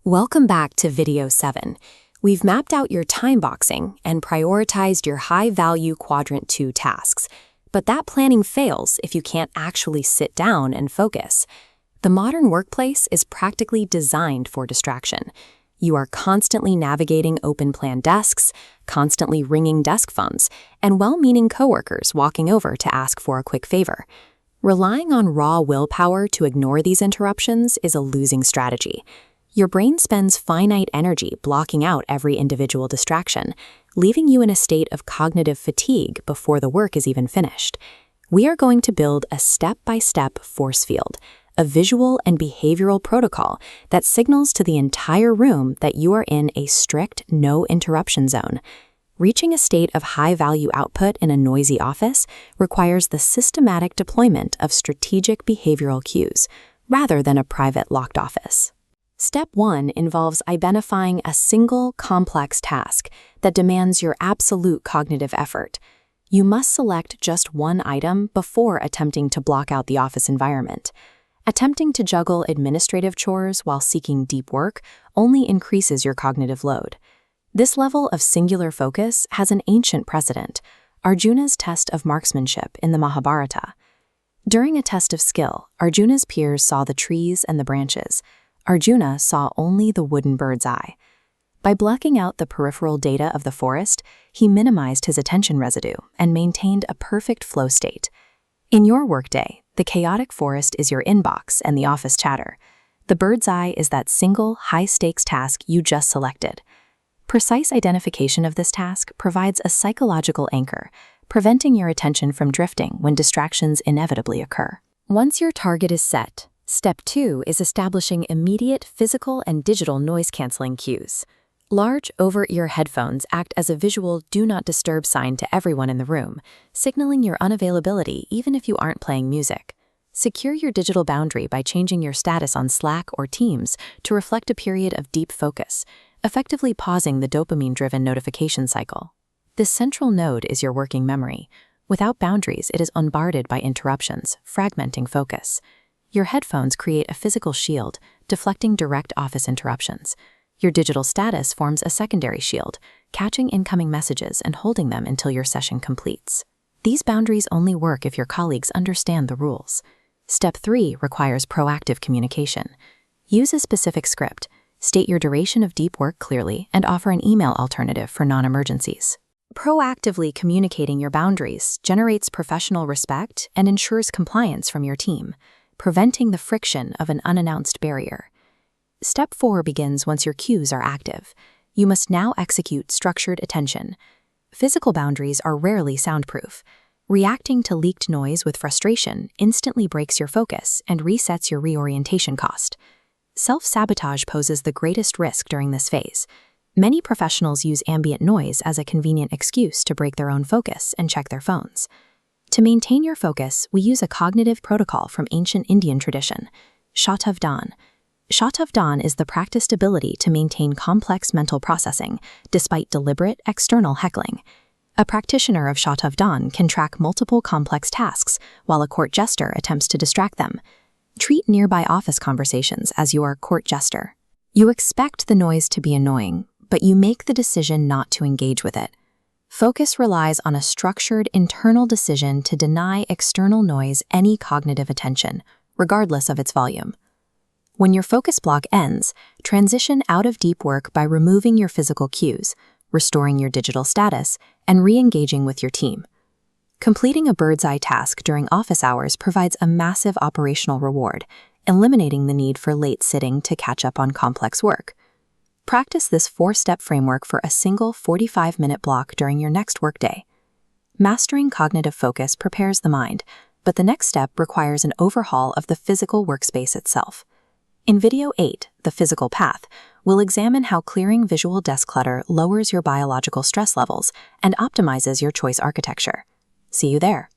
Welcome back to Video 7. We've mapped out your time boxing and prioritized your high-value Quadrant 2 tasks. But that planning fails if you can't actually sit down and focus. The modern workplace is practically designed for distraction. You are constantly navigating open-plan desks, constantly ringing desk phones, and well-meaning coworkers walking over to ask for a quick favor. Relying on raw willpower to ignore these interruptions is a losing strategy. Your brain spends finite energy blocking out every individual distraction, leaving you in a state of cognitive fatigue before the work is even finished. We are going to build a step-by-step force field, a visual and behavioral protocol that signals to the entire room that you are in a strict no-interruption zone. Reaching a state of high-value output in a noisy office requires the systematic deployment of strategic behavioral cues, rather than a private locked office. Step 1 involves identifying a single, complex task that demands your absolute cognitive effort. You must select just one item before attempting to block out the office environment. Attempting to juggle administrative chores while seeking deep work only increases your cognitive load. This level of singular focus has an ancient precedent, Arjuna's test of marksmanship in the Mahabharata. During a test of skill, Arjuna's peers saw the trees and the branches. Arjuna saw only the wooden bird's eye. By blocking out the peripheral data of the forest, he minimized his attention residue and maintained a perfect flow state. In your workday, the chaotic forest is your inbox and the office chatter. The bird's eye is that single, high-stakes task you just selected. Precise identification of this task provides a psychological anchor, preventing your attention from drifting when distractions inevitably occur. Once your target is set, Step 2 is establishing immediate physical and digital noise-canceling cues. Large over-ear headphones act as a visual do not disturb sign to everyone in the room, signaling your unavailability even if you aren't playing music. Secure your digital boundary by changing your status on Slack or Teams to reflect a period of deep focus, effectively pausing the dopamine-driven notification cycle. This central node is your working memory. Without boundaries, it is unbounded by interruptions, fragmenting focus. Your headphones create a physical shield, deflecting direct office interruptions. Your digital status forms a secondary shield, catching incoming messages and holding them until your session completes. These boundaries only work if your colleagues understand the rules. Step 3 requires proactive communication. Use a specific script, state your duration of deep work clearly, and offer an email alternative for non-emergencies. Proactively communicating your boundaries generates professional respect and ensures compliance from your team, preventing the friction of an unannounced barrier. Step 4 begins once your cues are active. You must now execute structured attention. Physical boundaries are rarely soundproof. Reacting to leaked noise with frustration instantly breaks your focus and resets your reorientation cost. Self-sabotage poses the greatest risk during this phase. Many professionals use ambient noise as a convenient excuse to break their own focus and check their phones. To maintain your focus, we use a cognitive protocol from ancient Indian tradition, Shatavdhan. Shatavdhan is the practiced ability to maintain complex mental processing despite deliberate external heckling. A practitioner of Shatavdhan can track multiple complex tasks while a court jester attempts to distract them. Treat nearby office conversations as your court jester. You expect the noise to be annoying, but you make the decision not to engage with it. Focus relies on a structured internal decision to deny external noise any cognitive attention, regardless of its volume. When your focus block ends, transition out of deep work by removing your physical cues, restoring your digital status, and re-engaging with your team. Completing a bird's-eye task during office hours provides a massive operational reward, eliminating the need for late sitting to catch up on complex work. Practice this 4-step framework for a single 45-minute block during your next workday. Mastering cognitive focus prepares the mind, but the next step requires an overhaul of the physical workspace itself. In Video 8, The Physical Path, we'll examine how clearing visual desk clutter lowers your biological stress levels and optimizes your choice architecture. See you there.